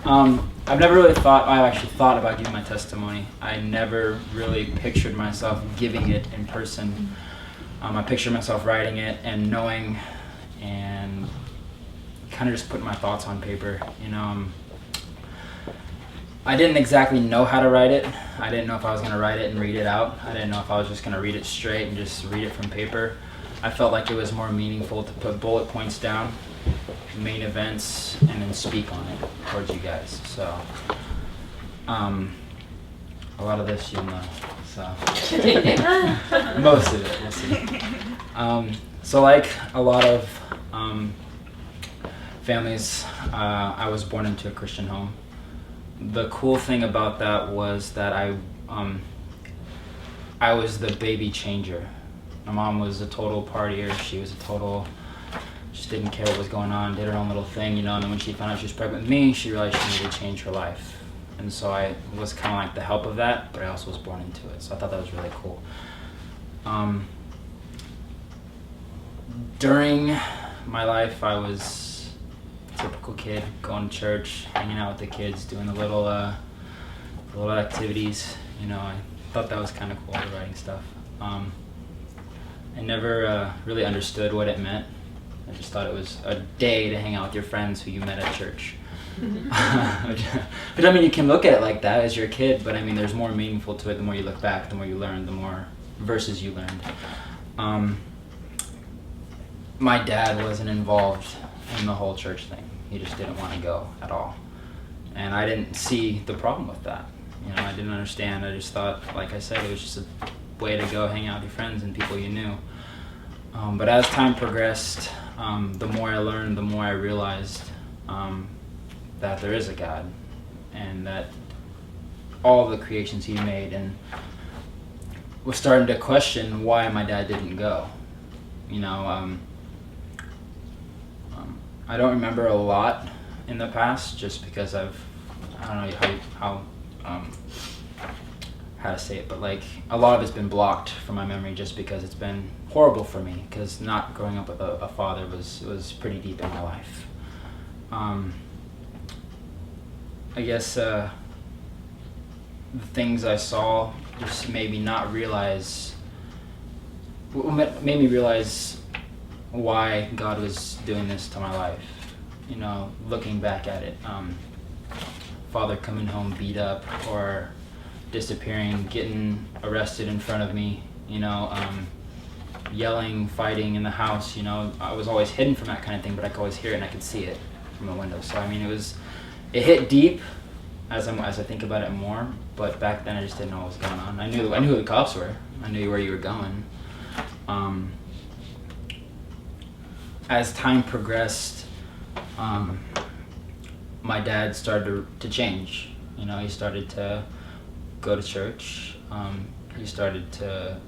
I've never really I actually thought about giving my testimony. I never really pictured myself giving it in person. I pictured myself writing it and knowing and kind of just putting my thoughts on paper. I didn't exactly know how to write it. I didn't know if I was going to write it and read it out. I didn't know if I was just going to read it straight and just read it from paper. I felt like it was more meaningful to put bullet points down, main events, and then speak on it towards you guys. So, a lot of this you'll know. So, most of it, we'll see. So like a lot of families, I was born into a Christian home. The cool thing about that was that I was the baby changer. My mom was a total partier. She was a total, just didn't care what was going on, did her own little thing, and then when she found out she was pregnant with me, she realized she needed to change her life. And so I was kind of like the help of that, but I also was born into it. So I thought that was really cool. During my life, I was a typical kid, going to church, hanging out with the kids, doing the little activities. I thought that was kind of cool, the writing stuff. I never really understood what it meant. I just thought it was a day to hang out with your friends who you met at church. But you can look at it like that as you're a kid, but there's more meaningful to it. The more you look back, the more you learn, the more verses you learned. My dad wasn't involved in the whole church thing. He just didn't want to go at all. And I didn't see the problem with that. I didn't understand. I just thought, like I said, it was just a way to go hang out with your friends and people you knew. But as time progressed, the more I learned, the more I realized that there is a God and that all the creations he made, and was starting to question why my dad didn't go. I don't remember a lot in the past just because I don't know how to say it, but a lot of it's been blocked from my memory just because it's been horrible for me, because not growing up with a father was pretty deep in my life. I guess the things I saw just made me realize why God was doing this to my life. Looking back at it, father coming home beat up or disappearing, getting arrested in front of me, yelling, fighting in the house. I was always hidden from that kind of thing, but I could always hear it and I could see it from the window. So it hit deep as I think about it more. But back then I just didn't know what was going on. I knew who the cops were. I knew where you were going. As time progressed, my dad started to change. He started to go to church. He started to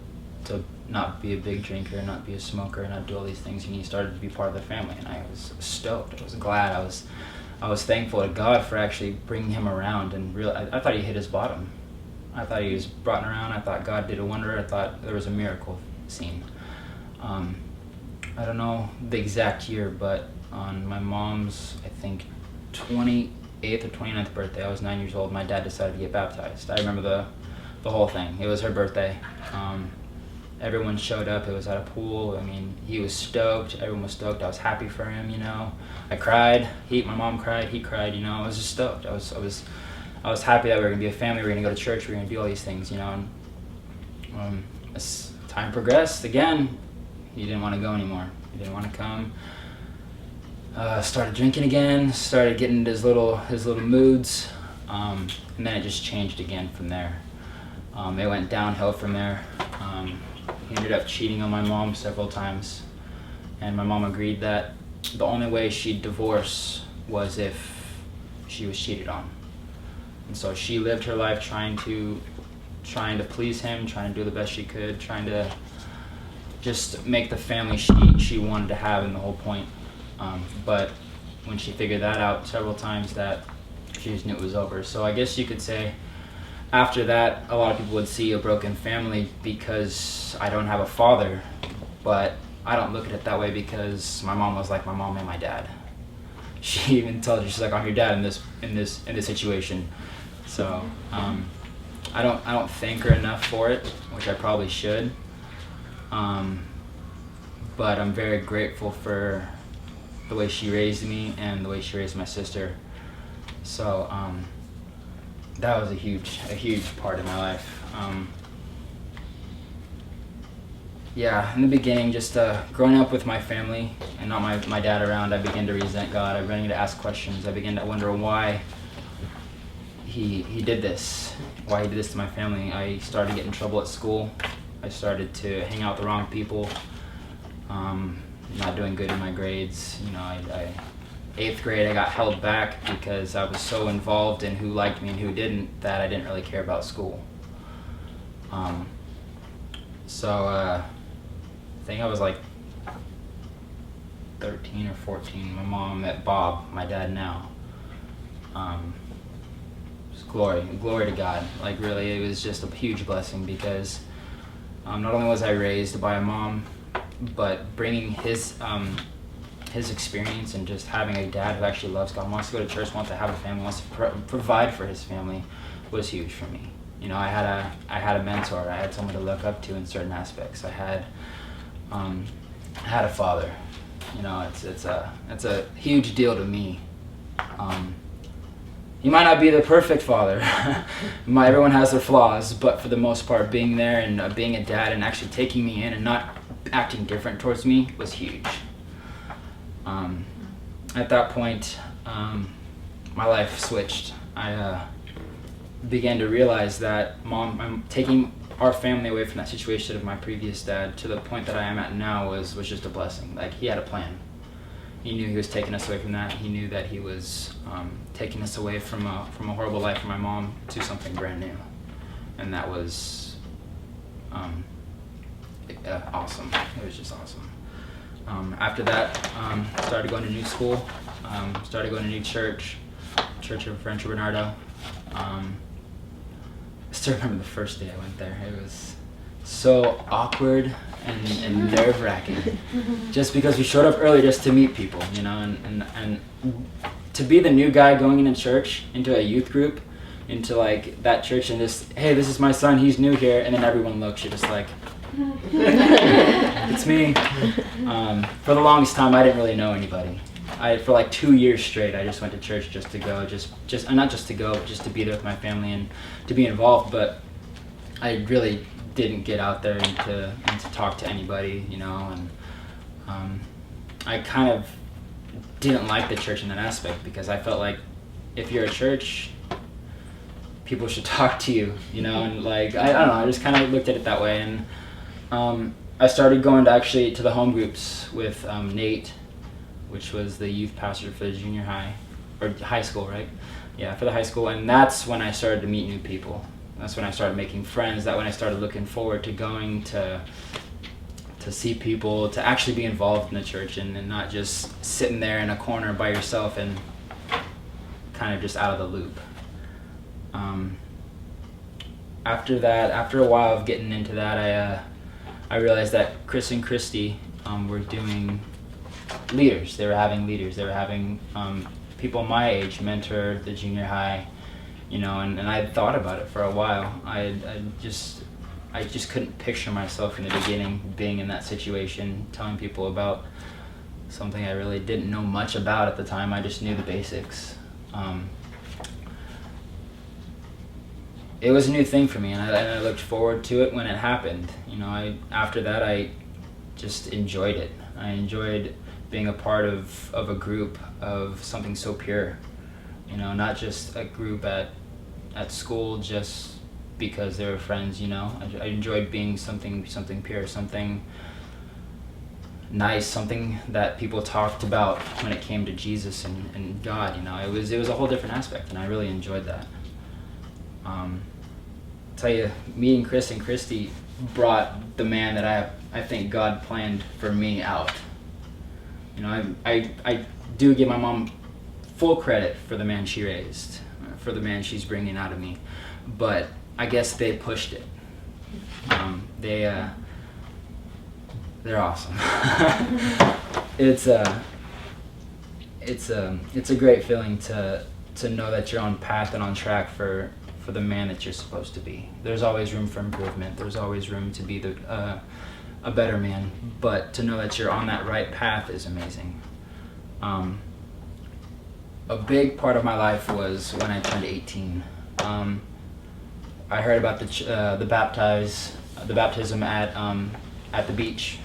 not be a big drinker, not be a smoker, not do all these things. And he started to be part of the family, and I was stoked. I was glad. I was thankful to God for actually bringing him around. And I thought he hit his bottom. I thought he was brought around. I thought God did a wonder. I thought there was a miracle scene. I don't know the exact year, but on my mom's, I think, 28th or 29th birthday, I was 9 years old, my dad decided to get baptized. I remember the whole thing. It was her birthday. Everyone showed up. It was at a pool. He was stoked. Everyone was stoked. I was happy for him, I cried. My mom cried. He cried, I was just stoked. I was happy that we were going to be a family. We were going to go to church. We were going to do all these things, And as time progressed, again, he didn't want to go anymore. He didn't want to come. Started drinking again. Started getting into his little moods. And then it just changed again from there. It went downhill from there. He ended up cheating on my mom several times. And my mom agreed that the only way she'd divorce was if she was cheated on. And so she lived her life trying to please him, trying to do the best she could, trying to just make the family she wanted to have, and the whole point. But when she figured that out several times, that she just knew it was over. So I guess you could say after that, a lot of people would see a broken family because I don't have a father, but I don't look at it that way because my mom was like my mom and my dad. she even told her, she's like, I'm your dad in this situation. So I don't thank her enough for it, which I probably should. But I'm very grateful for the way she raised me and the way she raised my sister. So that was a huge part of my life. Yeah, in the beginning, just growing up with my family and not my dad around, I began to resent God. I began to ask questions. I began to wonder why he did this, why he did this to my family. I started to get in trouble at school. I started to hang out with the wrong people. Not doing good in my grades. You know, I 8th grade I got held back because I was so involved in who liked me and who didn't that I didn't really care about school. I think I was like 13 or 14. My mom met Bob, my dad now. Just glory to God. Like really, it was just a huge blessing because not only was I raised by a mom, but bringing his experience and just having a dad who actually loves God, wants to go to church, wants to have a family, wants to provide for his family was huge for me. You know, I had a mentor. I had someone to look up to in certain aspects. I had a father. You know, it's a huge deal to me. He might not be the perfect father. Everyone has their flaws, but for the most part, being there and being a dad and actually taking me in and not acting different towards me was huge. At that point, my life switched. I began to realize that I'm taking our family away from that situation of my previous dad to the point that I am at now was just a blessing. Like, he had a plan. He knew he was taking us away from that. He knew that he was taking us away from a horrible life for my mom to something brand new. And that was awesome. It was just awesome. After that, started going to new school, started going to new church of Rancho Bernardo. I still remember the first day I went there. It was so awkward and nerve-wracking, just because we showed up early just to meet people, you know, and to be the new guy going into church, into a youth group, into like that church, and just, hey, this is my son, he's new here, and then everyone looks, you're just like, it's me. For the longest time, I didn't really know anybody. For like 2 years straight, I just went to church just to go, just not just to go, but just to be there with my family and to be involved. But I really didn't get out there and to talk to anybody, you know. And I kind of didn't like the church in that aspect because I felt like if you're a church, people should talk to you, you know. And like I don't know, I just kind of looked at it that way. And I started going to the home groups with Nate, which was the youth pastor for the junior high, or high school, right? Yeah, for the high school. And that's when I started to meet new people. That's when I started making friends. That's when I started looking forward to going to see people, to actually be involved in the church and not just sitting there in a corner by yourself and kind of just out of the loop. After that, after a while of getting into that, I realized that Chris and Christy were doing leaders. They were having leaders. They were having people my age mentor the junior high, you know, and I had thought about it for a while. I just couldn't picture myself in the beginning being in that situation, telling people about something I really didn't know much about at the time. I just knew the basics. It was a new thing for me, and I looked forward to it when it happened. You know, after that, I just enjoyed it. I enjoyed being a part of a group of something so pure. You know, not just a group at school just because they were friends, you know. I enjoyed being something pure, something nice, something that people talked about when it came to Jesus and God, you know. It was a whole different aspect, and I really enjoyed that. Tell you, meeting Chris and Christy brought the man that I think God planned for me out. You know, I do give my mom full credit for the man she raised, for the man she's bringing out of me, but I guess they pushed it. They're awesome. it's a great feeling to know that you're on path and on track for the man that you're supposed to be. There's always room for improvement. There's always room to be a better man, but to know that you're on that right path is amazing. A big part of my life was when I turned 18. I heard about the baptism at the beach,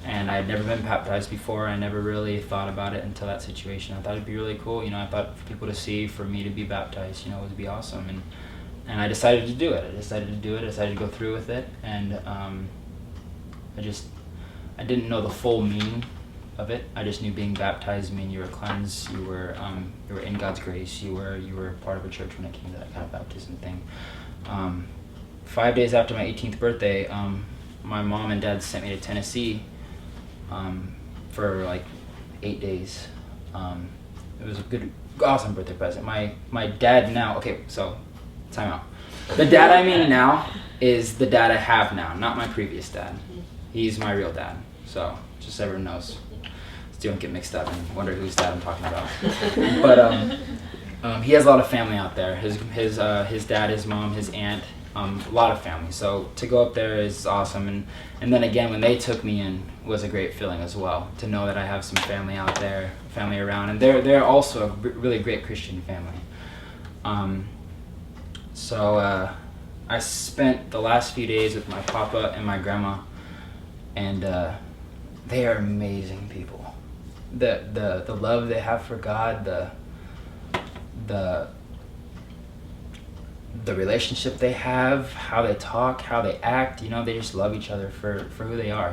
and I had never been baptized before. I never really thought about it until that situation. I thought it'd be really cool, I thought for people to see, for me to be baptized, would be awesome, and I decided to do it. I decided to go through with it, and I didn't know the full meaning of it. I just knew being baptized meant you were cleansed, you were in God's grace, you were part of a church when it came to that kind of baptism thing. 5 days after my 18th birthday, my mom and dad sent me to Tennessee for like 8 days. It was a good, awesome birthday present. My dad now, okay, so time out. The dad I mean now is the dad I have now, not my previous dad. He's my real dad, so just so everyone knows. So you don't get mixed up and wonder whose dad I'm talking about. But he has a lot of family out there. His dad, his mom, his aunt, a lot of family. So to go up there is awesome. And then again, when they took me in, was a great feeling as well. To know that I have some family out there, family around, and they're also a really great Christian family. So I spent the last few days with my papa and my grandma, and they are amazing people. The love they have for God, the relationship they have, how they talk, how they act, they just love each other for who they are,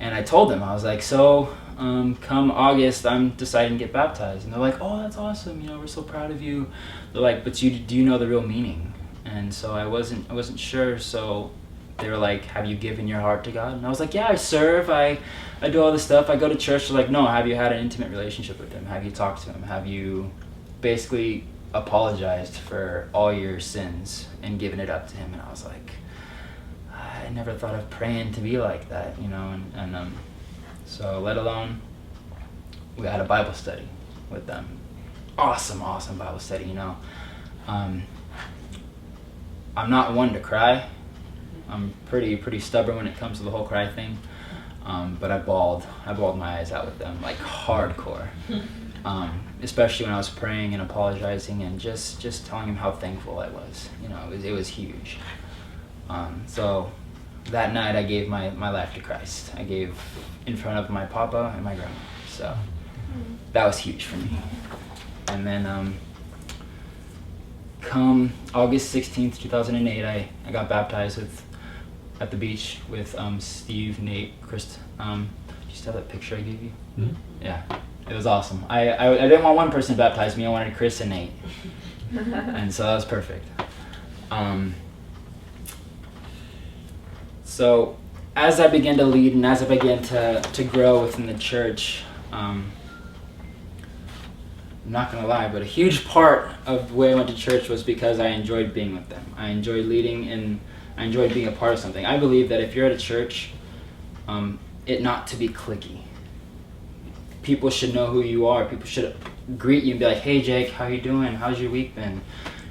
and I told them, I was like, so come August, I'm deciding to get baptized, and they're like, oh, that's awesome, we're so proud of you. They're like, but do you know the real meaning? And so I wasn't sure, so they were like, have you given your heart to God? And I was like, yeah, I serve, I do all this stuff, I go to church. They're like, no, have you had an intimate relationship with him? Have you talked to him? Have you basically apologized for all your sins and given it up to him? And I was like, I never thought of praying to be like that, and so let alone, we had a Bible study with them. Awesome Bible study, I'm not one to cry. I'm pretty stubborn when it comes to the whole cry thing, but I bawled my eyes out with them, like hardcore. Especially when I was praying and apologizing and just telling him how thankful I was. It was huge. So that night I gave my life to Christ. I gave in front of my papa and my grandma. So that was huge for me. And then come August 16th, 2008, I got baptized at the beach with Steve, Nate, Chris. Do you still have that picture I gave you? Mm-hmm. Yeah. It was awesome. I didn't want one person to baptize me. I wanted Chris and Nate. And so that was perfect. So as I began to lead and as I began to grow within the church, I'm not going to lie, but a huge part of the way I went to church was because I enjoyed being with them. I enjoyed leading and I enjoyed being a part of something. I believe that if you're at a church, it not to be cliquey. People should know who you are. People should greet you and be like, hey Jake, how you doing? How's your week been?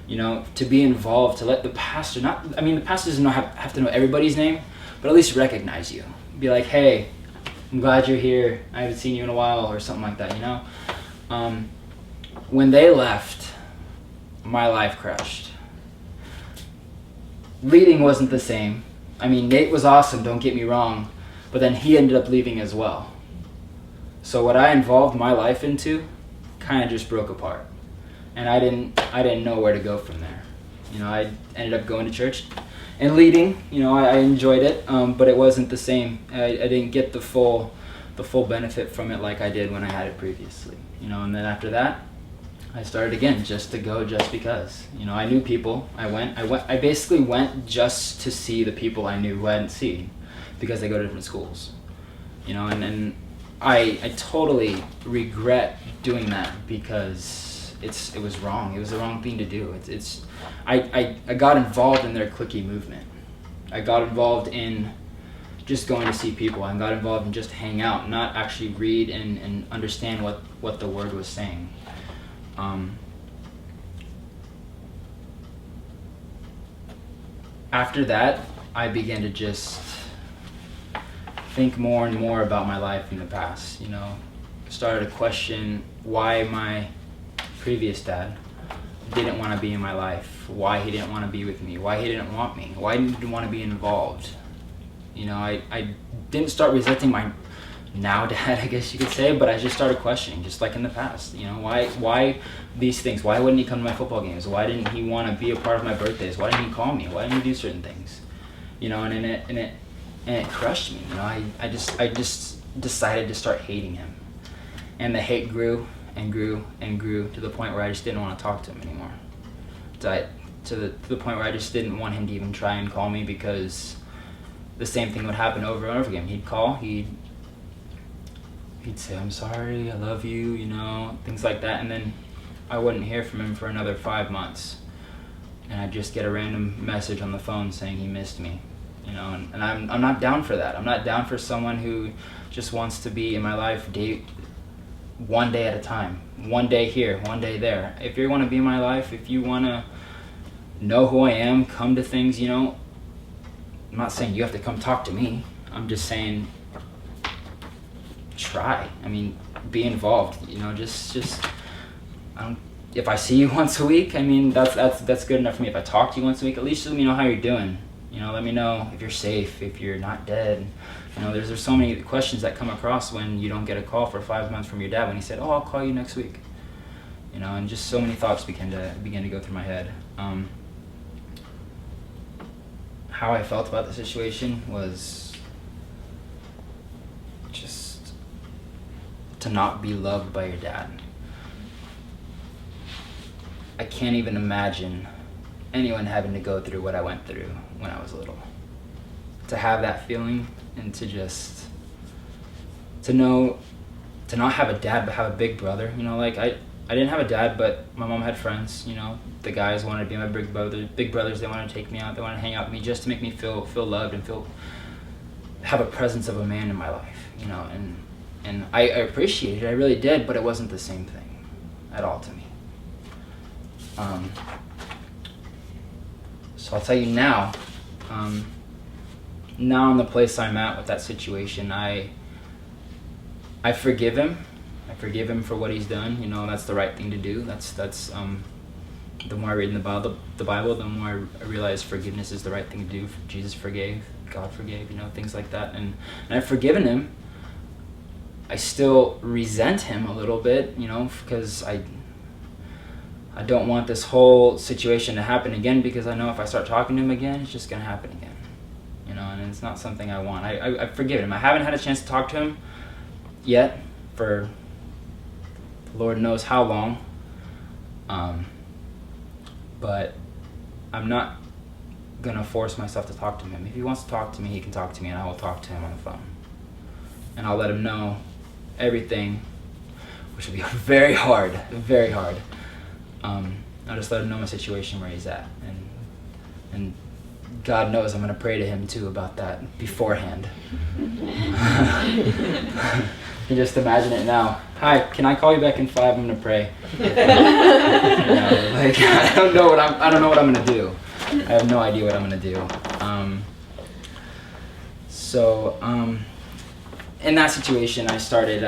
To be involved, to let the pastor, the pastor doesn't have to know everybody's name, but at least recognize you. Be like, hey, I'm glad you're here. I haven't seen you in a while, or something like that, When they left, my life crashed. Leading wasn't the same. Nate was awesome, don't get me wrong, but then he ended up leaving as well. So what I involved my life into kind of just broke apart. And I didn't know where to go from there. I ended up going to church and leading. I enjoyed it, but it wasn't the same. I didn't get the full benefit from it like I did when I had it previously. And then after that, I started again just to go just because. I knew people. I basically went just to see the people I knew who I hadn't seen because they go to different schools. And I totally regret doing that because it was wrong. It was the wrong thing to do. I got involved in their cliquey movement. I got involved in just going to see people. I got involved in just hang out, not actually read and understand what the word was saying. After that, I began to just think more and more about my life in the past. Started to question why my previous dad didn't want to be in my life, why he didn't want to be with me, why he didn't want me, why he didn't want to be involved. I didn't start resenting my now dad, I guess you could say, but I just started questioning, just like in the past. Why these things? Why wouldn't he come to my football games? Why didn't he want to be a part of my birthdays? Why didn't he call me? Why didn't he do certain things? And it crushed me. I just decided to start hating him, and the hate grew and grew and grew to the point where I just didn't want to talk to him anymore. To the point where I just didn't want him to even try and call me, because the same thing would happen over and over again. He'd call, he'd say, "I'm sorry, I love you," things like that, and then I wouldn't hear from him for another 5 months, and I'd just get a random message on the phone saying he missed me, and I'm not down for that. I'm not down for someone who just wants to be in my life one day at a time, one day here, one day there. If you want to be in my life, if you want to know who I am, come to things, I'm not saying you have to come talk to me. I'm just saying try. Be involved. Just if I see you once a week, that's good enough for me. If I talk to you once a week, at least let me know how you're doing. Let me know if you're safe, if you're not dead. There's so many questions that come across when you don't get a call for 5 months from your dad when he said, "Oh, I'll call you next week." And just so many thoughts began to go through my head. How I felt about the situation was just to not be loved by your dad. I can't even imagine anyone having to go through what I went through when I was little. To have that feeling, and to not have a dad but have a big brother. I didn't have a dad, but my mom had friends. The guys wanted to be my big brothers. They wanted to take me out. They wanted to hang out with me just to make me feel loved and have a presence of a man in my life. And I appreciated it. I really did, but it wasn't the same thing at all to me. So I'll tell you now. Now in the place I'm at with that situation, I forgive him. I forgive him for what he's done. That's the right thing to do. That's the more I read in the Bible, the more I realize forgiveness is the right thing to do. Jesus forgave, God forgave, things like that. And I've forgiven him. I still resent him a little bit, because I don't want this whole situation to happen again, because I know if I start talking to him again, it's just going to happen again. And it's not something I want. I've forgiven him. I haven't had a chance to talk to him yet for Lord knows how long. But I'm not going to force myself to talk to him. If he wants to talk to me, he can talk to me, and I will talk to him on the phone. And I'll let him know everything, which will be very hard, very hard. I'll just let him know my situation where he's at. And God knows I'm going to pray to him too about that beforehand. You can just imagine it now. "Hi, can I call you back in 5? I'm going to pray." I don't know what I'm going to do. I have no idea what I'm going to do. In that situation, I started,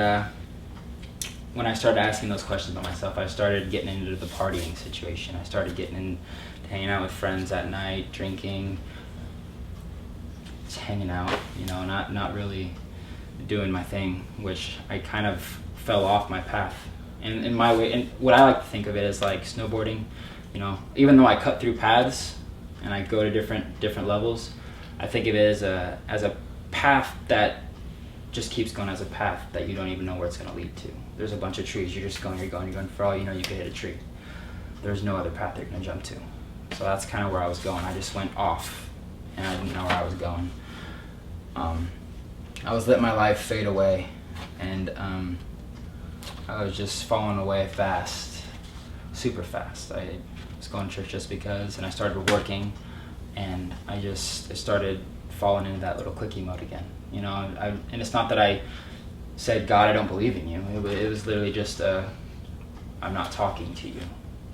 when I started asking those questions about myself, I started getting into the partying situation. I started getting into hanging out with friends at night, drinking, just hanging out, not really doing my thing, which I kind of fell off my path. And in my way, and what I like to think of it as like snowboarding, even though I cut through paths and I go to different levels, I think of it as a path that just keeps going, as a path that you don't even know where it's going to lead to. There's a bunch of trees, you're going, for all you know, you could hit a tree. There's no other path you're going to jump to. So that's kind of where I was going. I just went off, and I didn't know where I was going. I was letting my life fade away, and I was just falling away fast, super fast. I was going to church just because, and I started working, and I started fallen into that little clicky mode again. You know, and it's not that I said, God, I don't believe in you. It was literally just, I'm not talking to you.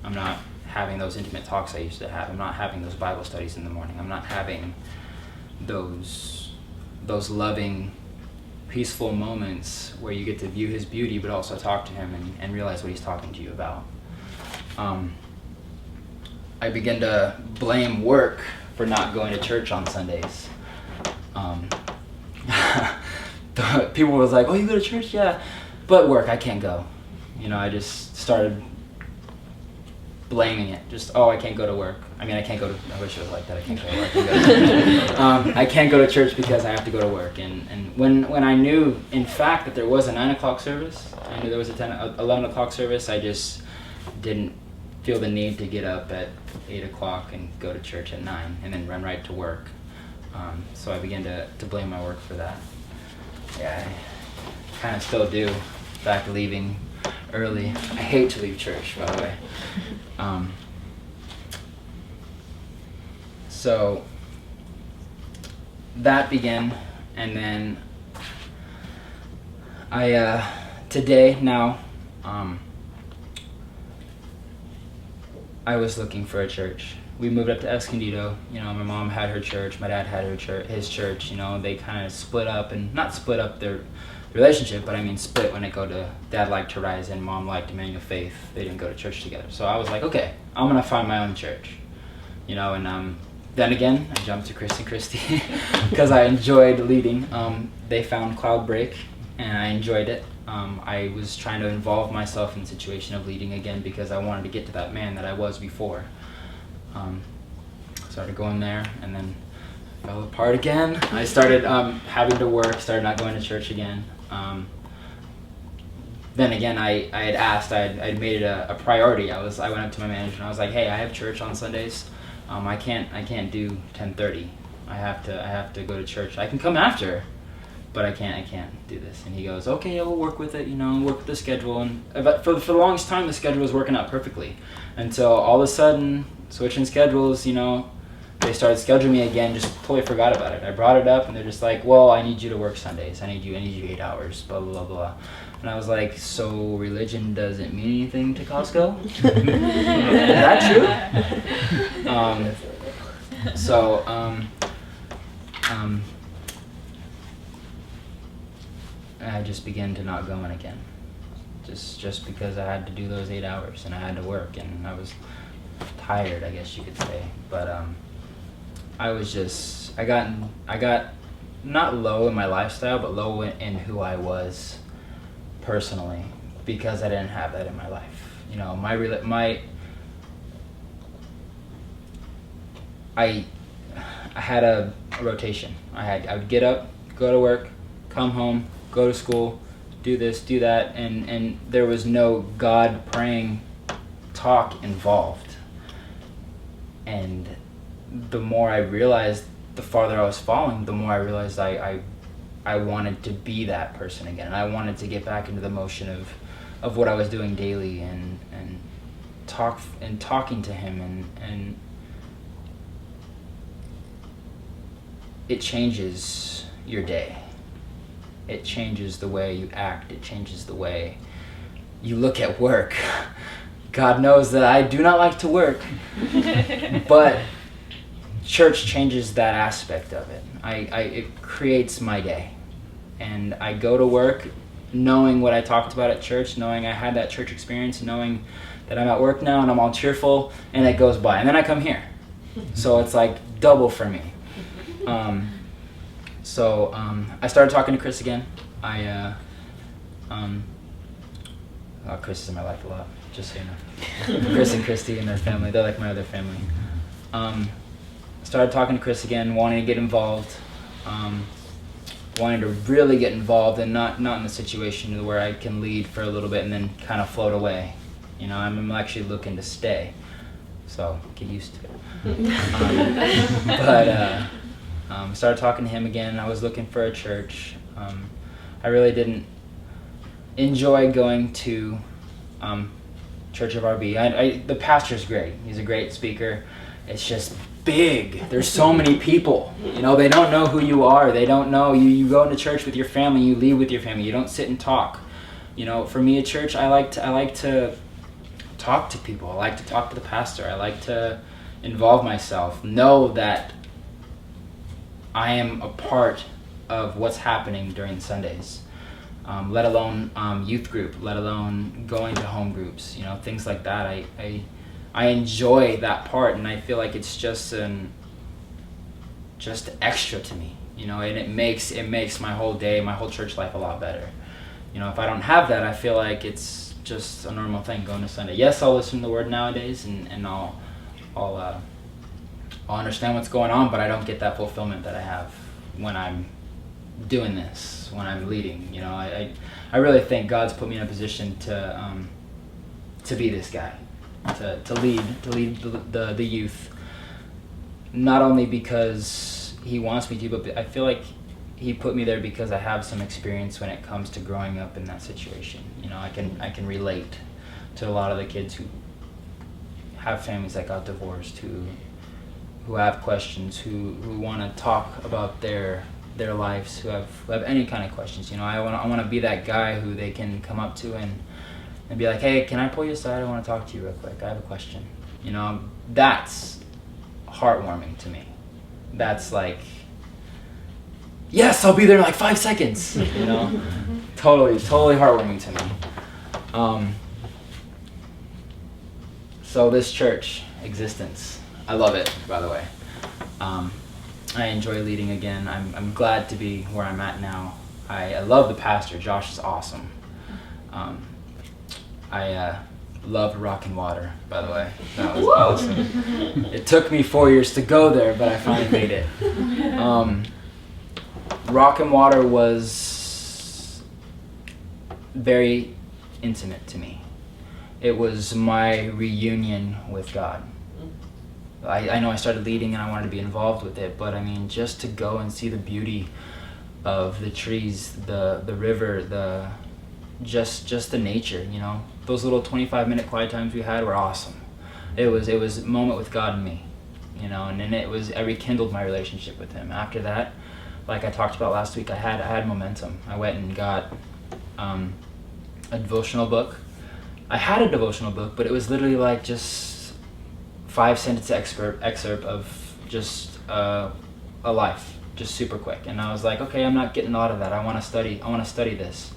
I'm not having those intimate talks I used to have. I'm not having those Bible studies in the morning. I'm not having those loving, peaceful moments where you get to view his beauty but also talk to him and realize what he's talking to you about. I began to blame work for not going to church on Sundays. People was like, oh, you go to church? Yeah, but work, I can't go. You know, I just started blaming it. Just, oh, I can't go to work. I mean, I can't go to, I wish it was like that. I can't go to work. I can't go to church because I have to go to work. And when I knew, in fact, that there was a 9 o'clock service, I knew there was a 11 o'clock service, I just didn't feel the need to get up at 8 o'clock and go to church at 9 and then run right to work. So I began to blame my work for that. Yeah, I kind of still do. Back leaving early. I hate to leave church, by the way. So that began, and then today now, I was looking for a church. We moved up to Escondido. You know, my mom had her church, my dad had his church. You know, they kind of split up, and not split up their relationship, but I mean split when it go to dad liked Horizon, mom liked Emmanuel Faith. They didn't go to church together. So I was like, okay, I'm gonna find my own church. You know, and then again, I jumped to Chris and Christy because I enjoyed leading. They found Cloud Break, and I enjoyed it. I was trying to involve myself in the situation of leading again because I wanted to get to that man that I was before. Started going there, and then fell apart again. I started having to work, started not going to church again. Then again, I had asked, I'd made it a priority. I went up to my manager and I was like, hey, I have church on Sundays. I can't do 10:30. I have to go to church. I can come after, but I can't do this. And he goes, okay, yeah, we'll work with it, you know, work with the schedule. And for the longest time, the schedule was working out perfectly until all of a sudden, switching schedules, you know, they started scheduling me again, just totally forgot about it. I brought it up and they're just like, well, I need you to work Sundays. I need you 8 hours, blah, blah, blah, blah. And I was like, so religion doesn't mean anything to Costco? Is that true? I just began to not going again. Just because I had to do those 8 hours and I had to work and I was tired, I guess you could say. But I got not low in my lifestyle, but low in who I was personally, because I didn't have that in my life. You know, I had a rotation. I would get up, go to work, come home, go to school, do this, do that, and there was no God praying talk involved. And the more I realized, the farther I was falling, the more I realized I wanted to be that person again. I wanted to get back into the motion of what I was doing daily and talking to him and it changes your day. It changes the way you act. It changes the way you look at work. God knows that I do not like to work, but church changes that aspect of it. It creates my day, and I go to work knowing what I talked about at church, knowing I had that church experience, knowing that I'm at work now and I'm all cheerful, and it goes by, and then I come here, so it's like double for me. I started talking to Chris again. Chris is in my life a lot, just so you know. Chris and Christy and their family, they're like my other family. Started talking to Chris again, wanting to get involved, wanting to really get involved, and not in a situation where I can lead for a little bit and then kind of float away. You know, I'm actually looking to stay, so get used to it. Started talking to him again. I was looking for a church. I really didn't enjoy going to Church of RB. The pastor's great. He's a great speaker. it's just big. There's so many people. You know, they don't know who you are. They don't know you. You go into church with your family. You leave with your family. You don't sit and talk. You know, for me at church, I like to talk to people. I like to talk to the pastor. I like to involve myself. Know that I am a part of what's happening during Sundays. Let alone youth group, let alone going to home groups, you know, things like that. I enjoy that part, and I feel like it's just extra to me, you know, and it makes my whole day, my whole church life a lot better. You know, if I don't have that, I feel like it's just a normal thing going to Sunday. Yes, I'll listen to the word nowadays, and I'll understand what's going on, but I don't get that fulfillment that I have when I'm doing this, when I'm leading. You know, I really think God's put me in a position to be this guy, to lead the youth, not only because he wants me to, but I feel like he put me there because I have some experience when it comes to growing up in that situation. You know, I can relate to a lot of the kids who have families that got divorced, who have questions, who want to talk about their lives, who have any kind of questions. You know, I want to be that guy who they can come up to and be like, hey, can I pull you aside? I want to talk to you real quick. I have a question. You know, that's heartwarming to me. That's like, yes, I'll be there in like 5 seconds. You know, totally heartwarming to me. So this church existence, I love it, by the way. I enjoy leading again. I'm glad to be where I'm at now. I love the pastor. Josh is awesome. I loved Rock and Water, by the way. That was awesome. It took me 4 years to go there, but I finally made it. Rock and Water was very intimate to me. It was my reunion with God. I know I started leading and I wanted to be involved with it, but I mean, just to go and see the beauty of the trees, the river, just the nature, you know. Those little 25-minute quiet times we had were awesome. It was a moment with God and me, you know, and then I rekindled my relationship with him. After that, like I talked about last week, I had momentum. I went and got a devotional book. I had a devotional book, but it was literally like just 5-sentence excerpt of just a life, just super quick. And I was like, okay, I'm not getting a lot of that. I want to study this.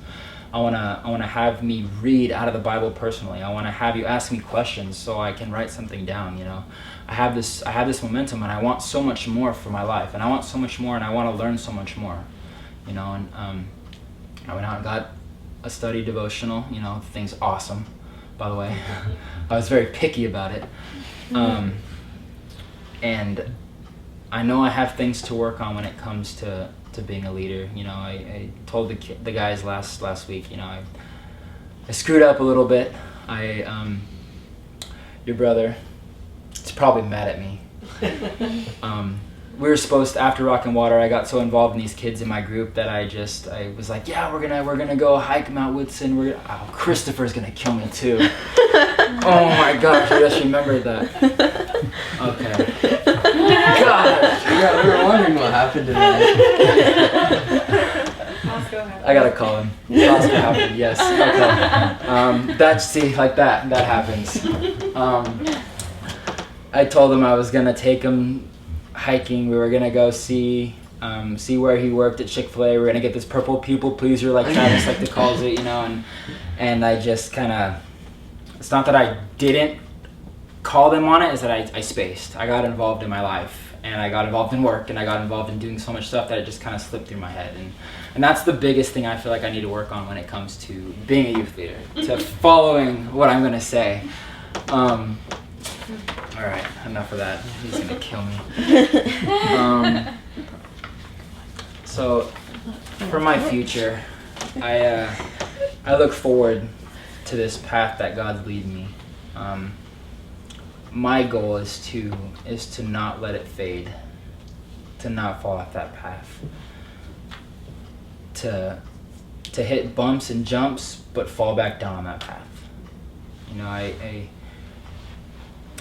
I want to have me read out of the Bible personally. I want to have you ask me questions so I can write something down, you know. I have this momentum, and I want so much more for my life, and I want so much more, and I want to learn so much more, you know. And I went out and got a study devotional, you know. The thing's awesome, by the way. I was very picky about it. And I know I have things to work on when it comes to being a leader. You know, I told the guys last week, you know, I screwed up a little bit. Your brother is probably mad at me. We were supposed to, after Rock and Water, I got so involved in these kids in my group that I was like, yeah, we're gonna go hike Mount Woodson. Christopher's gonna kill me too. Oh my gosh, I just remembered that. Okay. Gosh. Yeah, we were wondering what happened to that. I gotta call him. Oscar happened, yes. Okay. That happens. I told him I was gonna take him hiking. We were gonna go see where he worked at Chick-fil-A. We're gonna get this purple people pleaser, like Travis like to calls it, you know, and I just kind of, it's not that I didn't call them on it, is that I spaced. I got involved in my life, and I got involved in work, and I got involved in doing so much stuff that it just kind of slipped through my head, and that's the biggest thing I feel like I need to work on when it comes to being a youth leader, to following what I'm gonna say. All right, enough of that. He's gonna kill me. So, for my future, I look forward to this path that God's leading me. My goal is to not let it fade, to not fall off that path, to hit bumps and jumps, but fall back down on that path. You know,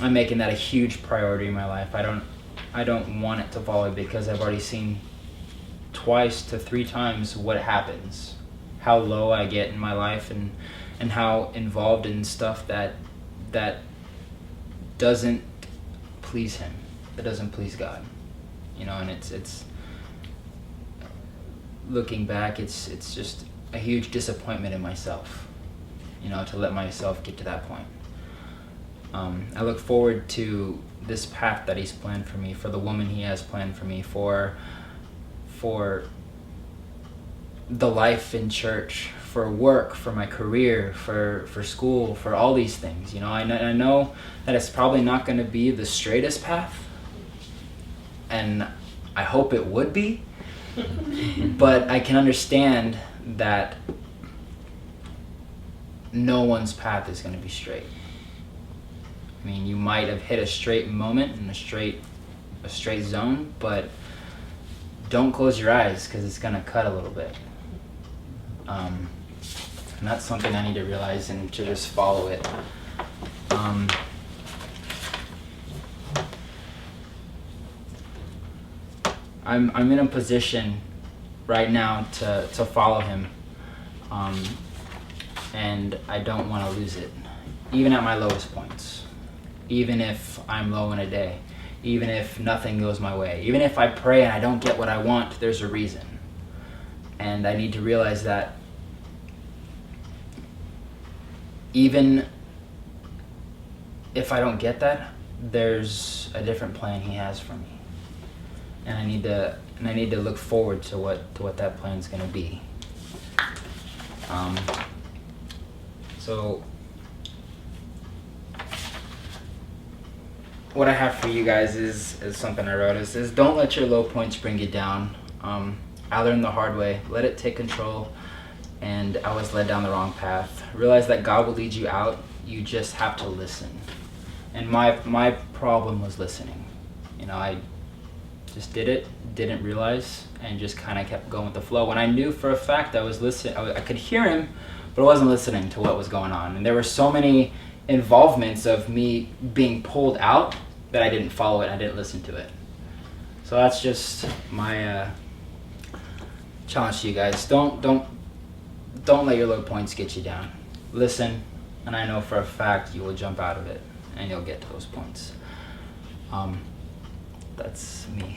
I'm making that a huge priority in my life. I don't want it to fall because I've already seen twice to 3 times what happens, how low I get in my life, and how involved in stuff that doesn't please him, that doesn't please God, and it's looking back, it's just a huge disappointment in myself, to let myself get to that point. I look forward to this path that he's planned for me, for the woman he has planned for me, for the life in church, for work, for my career, for school, for all these things. I know that it's probably not going to be the straightest path, and I hope it would be, but I can understand that no one's path is going to be straight. I mean, you might have hit a straight moment in a straight zone, but don't close your eyes, because it's going to cut a little bit. And that's something I need to realize and to just follow it. I'm in a position right now to follow him, and I don't want to lose it, even at my lowest points, even if I'm low in a day, even if nothing goes my way, even if I pray and I don't get what I want, there's a reason. And I need to realize that even if I don't get that, there's a different plan he has for me. And I need to look forward to what that plan is going to be. So what I have for you guys is something I wrote. It says, don't let your low points bring you down. I learned the hard way. Let it take control, and I was led down the wrong path. Realize that God will lead you out. You just have to listen. And my problem was listening. I just didn't realize, and just kind of kept going with the flow. When I knew for a fact I was listening, I could hear him, but I wasn't listening to what was going on. And there were so many involvements of me being pulled out that I didn't follow it. I didn't listen to it. So that's just my challenge to you guys. Don't let your low points get you down. Listen, and I know for a fact you will jump out of it and you'll get to those points. That's me.